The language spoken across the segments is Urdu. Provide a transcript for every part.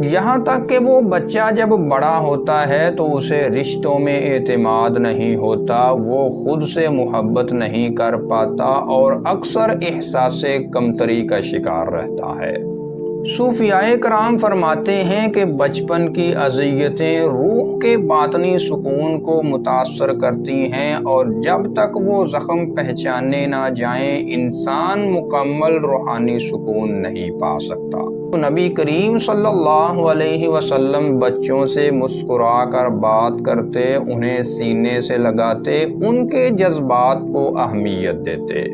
یہاں تک کہ وہ بچہ جب بڑا ہوتا ہے تو اسے رشتوں میں اعتماد نہیں ہوتا، وہ خود سے محبت نہیں کر پاتا اور اکثر احساس کمتری کا شکار رہتا ہے۔ صوفیاء کرام فرماتے ہیں کہ بچپن کی اذیتیں روح کے باطنی سکون کو متاثر کرتی ہیں، اور جب تک وہ زخم پہچانے نہ جائیں انسان مکمل روحانی سکون نہیں پا سکتا۔ نبی کریم صلی اللہ علیہ وسلم بچوں سے مسکرا کر بات کرتے، انہیں سینے سے لگاتے، ان کے جذبات کو اہمیت دیتے۔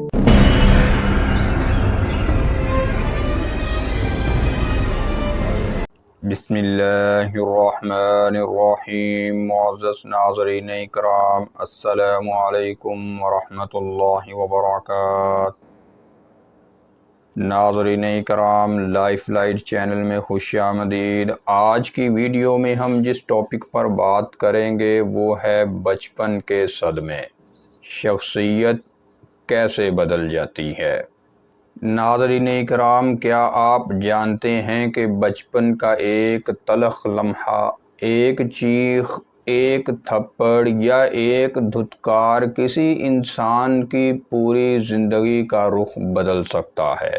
بسم اللہ الرحمن الرحیم۔ معزز ناظرین اکرام، السلام علیکم ورحمۃ اللہ وبرکاتہ۔ ناظرین اکرام، لائف لائٹ چینل میں خوش آمدید۔ آج کی ویڈیو میں ہم جس ٹاپک پر بات کریں گے وہ ہے بچپن کے صدمے، شخصیت کیسے بدل جاتی ہے۔ ناظرین اکرام، کیا آپ جانتے ہیں کہ بچپن کا ایک تلخ لمحہ، ایک چیخ، ایک تھپڑ یا ایک دھتکار کسی انسان کی پوری زندگی کا رخ بدل سکتا ہے؟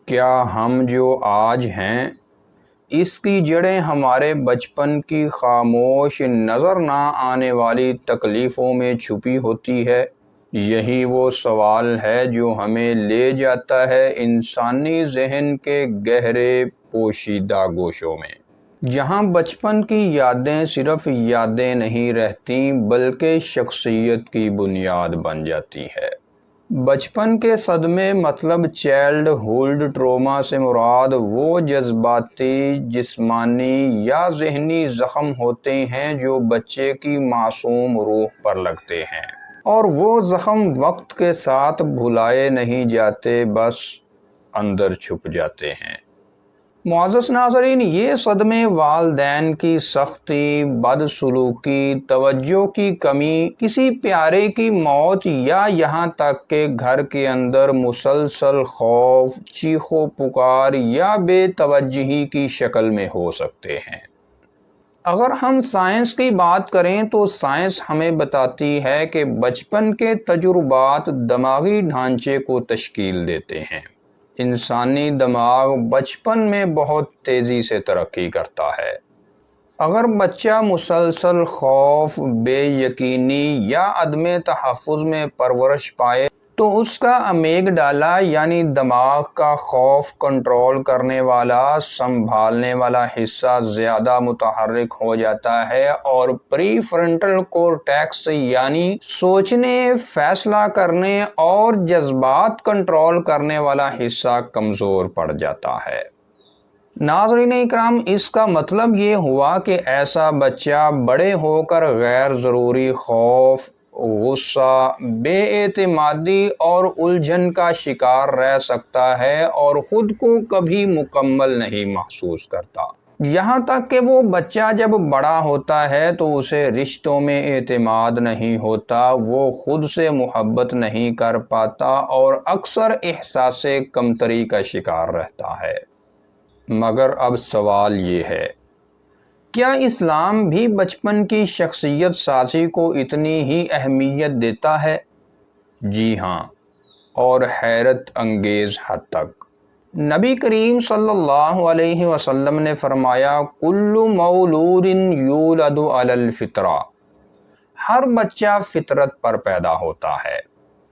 کیا ہم جو آج ہیں اس کی جڑیں ہمارے بچپن کی خاموش نظر نہ آنے والی تکلیفوں میں چھپی ہوتی ہے؟ یہی وہ سوال ہے جو ہمیں لے جاتا ہے انسانی ذہن کے گہرے پوشیدہ گوشوں میں، جہاں بچپن کی یادیں صرف یادیں نہیں رہتیں بلکہ شخصیت کی بنیاد بن جاتی ہے۔ بچپن کے صدمے مطلب چائلڈ ہوڈ ٹروما سے مراد وہ جذباتی، جسمانی یا ذہنی زخم ہوتے ہیں جو بچے کی معصوم روح پر لگتے ہیں، اور وہ زخم وقت کے ساتھ بھلائے نہیں جاتے، بس اندر چھپ جاتے ہیں۔ معزز ناظرین، یہ صدمے والدین کی سختی، بدسلوکی، توجہ کی کمی، کسی پیارے کی موت یا یہاں تک کہ گھر کے اندر مسلسل خوف، چیخ و پکار یا بے توجہی کی شکل میں ہو سکتے ہیں۔ اگر ہم سائنس کی بات کریں تو سائنس ہمیں بتاتی ہے کہ بچپن کے تجربات دماغی ڈھانچے کو تشکیل دیتے ہیں۔ انسانی دماغ بچپن میں بہت تیزی سے ترقی کرتا ہے۔ اگر بچہ مسلسل خوف، بے یقینی یا عدم تحفظ میں پرورش پائے تو اس کا امیگڈالا یعنی دماغ کا خوف کنٹرول کرنے والا، سنبھالنے والا حصہ زیادہ متحرک ہو جاتا ہے، اور پری فرنٹل کورٹیکس یعنی سوچنے، فیصلہ کرنے اور جذبات کنٹرول کرنے والا حصہ کمزور پڑ جاتا ہے۔ ناظرین اکرام، اس کا مطلب یہ ہوا کہ ایسا بچہ بڑے ہو کر غیر ضروری خوف، غصہ، بے اعتمادی اور الجھن کا شکار رہ سکتا ہے اور خود کو کبھی مکمل نہیں محسوس کرتا۔ یہاں تک کہ وہ بچہ جب بڑا ہوتا ہے تو اسے رشتوں میں اعتماد نہیں ہوتا، وہ خود سے محبت نہیں کر پاتا اور اکثر احساس کمتری کا شکار رہتا ہے۔ مگر اب سوال یہ ہے، کیا اسلام بھی بچپن کی شخصیت سازی کو اتنی ہی اہمیت دیتا ہے؟ جی ہاں، اور حیرت انگیز حد تک۔ نبی کریم صلی اللہ علیہ وسلم نے فرمایا، کل مولود یولد علی الفطرہ، ہر بچہ فطرت پر پیدا ہوتا ہے،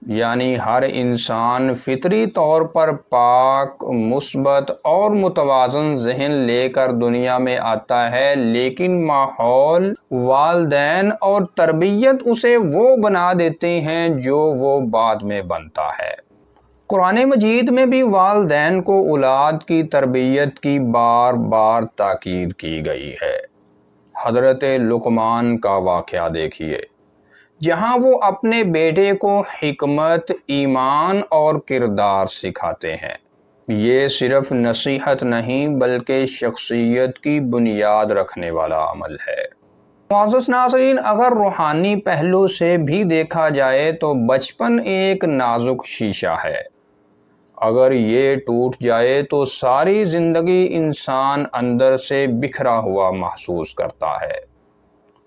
یعنی ہر انسان فطری طور پر پاک، مثبت اور متوازن ذہن لے کر دنیا میں آتا ہے، لیکن ماحول، والدین اور تربیت اسے وہ بنا دیتے ہیں جو وہ بعد میں بنتا ہے۔ قرآن مجید میں بھی والدین کو اولاد کی تربیت کی بار بار تاکید کی گئی ہے۔ حضرت لقمان کا واقعہ دیکھیے، جہاں وہ اپنے بیٹے کو حکمت، ایمان اور کردار سکھاتے ہیں۔ یہ صرف نصیحت نہیں بلکہ شخصیت کی بنیاد رکھنے والا عمل ہے۔ معزز ناظرین، اگر روحانی پہلو سے بھی دیکھا جائے تو بچپن ایک نازک شیشہ ہے۔ اگر یہ ٹوٹ جائے تو ساری زندگی انسان اندر سے بکھرا ہوا محسوس کرتا ہے۔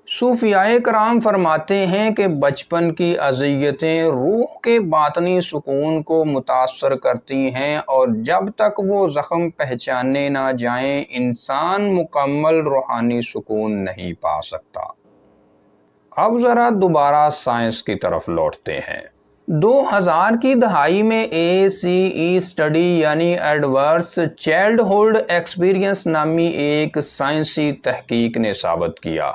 صوفیاء کرام فرماتے ہیں کہ بچپن کی اذیتیں روح کے باطنی سکون کو متاثر کرتی ہیں، اور جب تک وہ زخم پہچانے نہ جائیں انسان مکمل روحانی سکون نہیں پا سکتا۔ اب ذرا دوبارہ سائنس کی طرف لوٹتے ہیں۔ 2000 کی دہائی میں ACE اسٹڈی یعنی ایڈورس چائلڈہڈ ایکسپیرینس نامی ایک سائنسی تحقیق نے ثابت کیا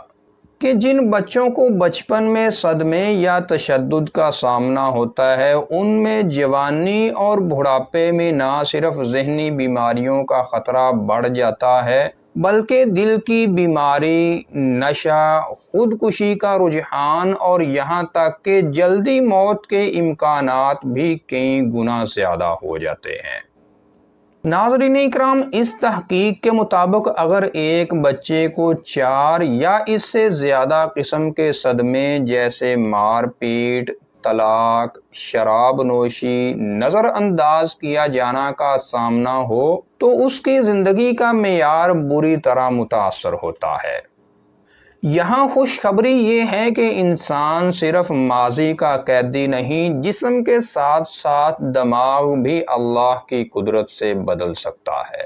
کہ جن بچوں کو بچپن میں صدمے یا تشدد کا سامنا ہوتا ہے ان میں جوانی اور بڑھاپے میں نہ صرف ذہنی بیماریوں کا خطرہ بڑھ جاتا ہے بلکہ دل کی بیماری، نشہ، خودکشی کا رجحان اور یہاں تک کہ جلدی موت کے امکانات بھی کئی گنا زیادہ ہو جاتے ہیں۔ ناظرین اکرام، اس تحقیق کے مطابق اگر ایک بچے کو 4 یا اس سے زیادہ قسم کے صدمے جیسے مار پیٹ، طلاق، شراب نوشی، نظر انداز کیا جانا کا سامنا ہو تو اس کی زندگی کا معیار بری طرح متاثر ہوتا ہے۔ یہاں خوشخبری یہ ہے کہ انسان صرف ماضی کا قیدی نہیں، جسم کے ساتھ ساتھ دماغ بھی اللہ کی قدرت سے بدل سکتا ہے۔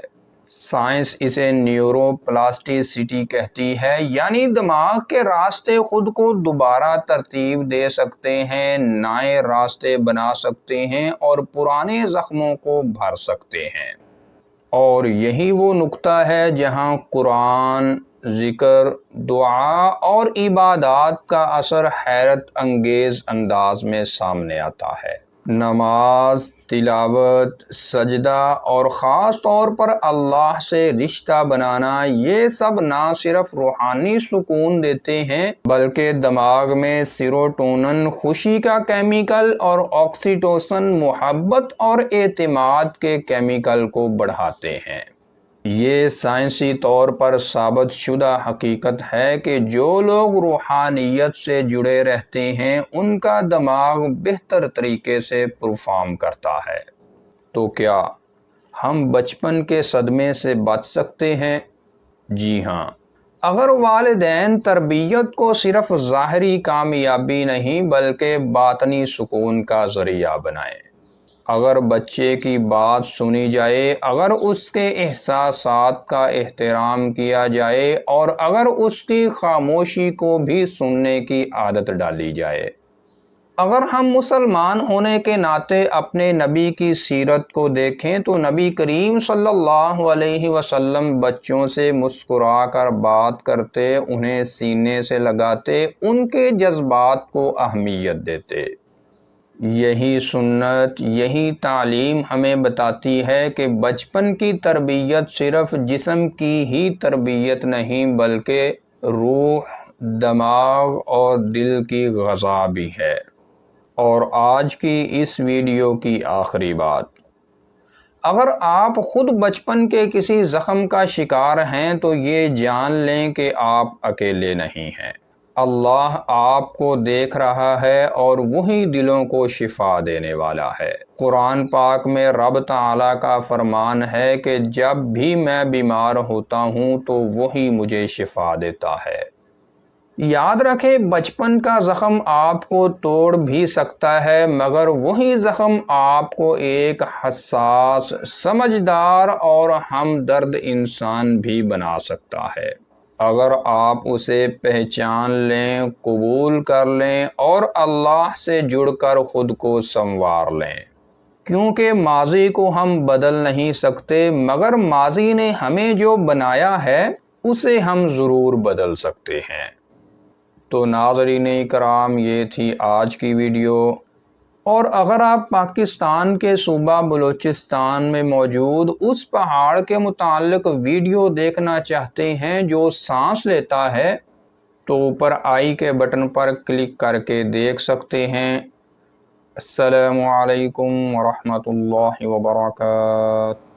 سائنس اسے نیورو پلاسٹیسٹی کہتی ہے، یعنی دماغ کے راستے خود کو دوبارہ ترتیب دے سکتے ہیں، نئے راستے بنا سکتے ہیں اور پرانے زخموں کو بھر سکتے ہیں۔ اور یہی وہ نقطہ ہے جہاں قرآن، ذکر، دعا اور عبادات کا اثر حیرت انگیز انداز میں سامنے آتا ہے۔ نماز، تلاوت، سجدہ اور خاص طور پر اللہ سے رشتہ بنانا، یہ سب نہ صرف روحانی سکون دیتے ہیں بلکہ دماغ میں سیروٹونن خوشی کا کیمیکل اور آکسیٹوسن محبت اور اعتماد کے کیمیکل کو بڑھاتے ہیں۔ یہ سائنسی طور پر ثابت شدہ حقیقت ہے کہ جو لوگ روحانیت سے جڑے رہتے ہیں ان کا دماغ بہتر طریقے سے پرفارم کرتا ہے۔ تو کیا ہم بچپن کے صدمے سے بچ سکتے ہیں؟ جی ہاں، اگر والدین تربیت کو صرف ظاہری کامیابی نہیں بلکہ باطنی سکون کا ذریعہ بنائیں۔ اگر بچے کی بات سنی جائے، اگر اس کے احساسات کا احترام کیا جائے اور اگر اس کی خاموشی کو بھی سننے کی عادت ڈالی جائے۔ اگر ہم مسلمان ہونے کے ناطے اپنے نبی کی سیرت کو دیکھیں تو نبی کریم صلی اللہ علیہ وسلم بچوں سے مسکرا کر بات کرتے، انہیں سینے سے لگاتے، ان کے جذبات کو اہمیت دیتے۔ یہی سنت، یہی تعلیم ہمیں بتاتی ہے کہ بچپن کی تربیت صرف جسم کی ہی تربیت نہیں بلکہ روح، دماغ اور دل کی غذا بھی ہے۔ اور آج کی اس ویڈیو کی آخری بات، اگر آپ خود بچپن کے کسی زخم کا شکار ہیں تو یہ جان لیں کہ آپ اکیلے نہیں ہیں۔ اللہ آپ کو دیکھ رہا ہے اور وہی دلوں کو شفا دینے والا ہے۔ قرآن پاک میں رب تعالیٰ کا فرمان ہے کہ جب بھی میں بیمار ہوتا ہوں تو وہی مجھے شفا دیتا ہے۔ یاد رکھیں، بچپن کا زخم آپ کو توڑ بھی سکتا ہے مگر وہی زخم آپ کو ایک حساس، سمجھدار اور ہمدرد انسان بھی بنا سکتا ہے۔ اگر آپ اسے پہچان لیں، قبول کر لیں اور اللہ سے جڑ کر خود کو سنوار لیں، کیونکہ ماضی کو ہم بدل نہیں سکتے مگر ماضی نے ہمیں جو بنایا ہے اسے ہم ضرور بدل سکتے ہیں۔ تو ناظرین کرام، یہ تھی آج کی ویڈیو، اور اگر آپ پاکستان کے صوبہ بلوچستان میں موجود اس پہاڑ کے متعلق ویڈیو دیکھنا چاہتے ہیں جو سانس لیتا ہے تو اوپر آئی کے بٹن پر کلک کر کے دیکھ سکتے ہیں۔ السلام علیکم ورحمۃ اللہ وبرکاتہ۔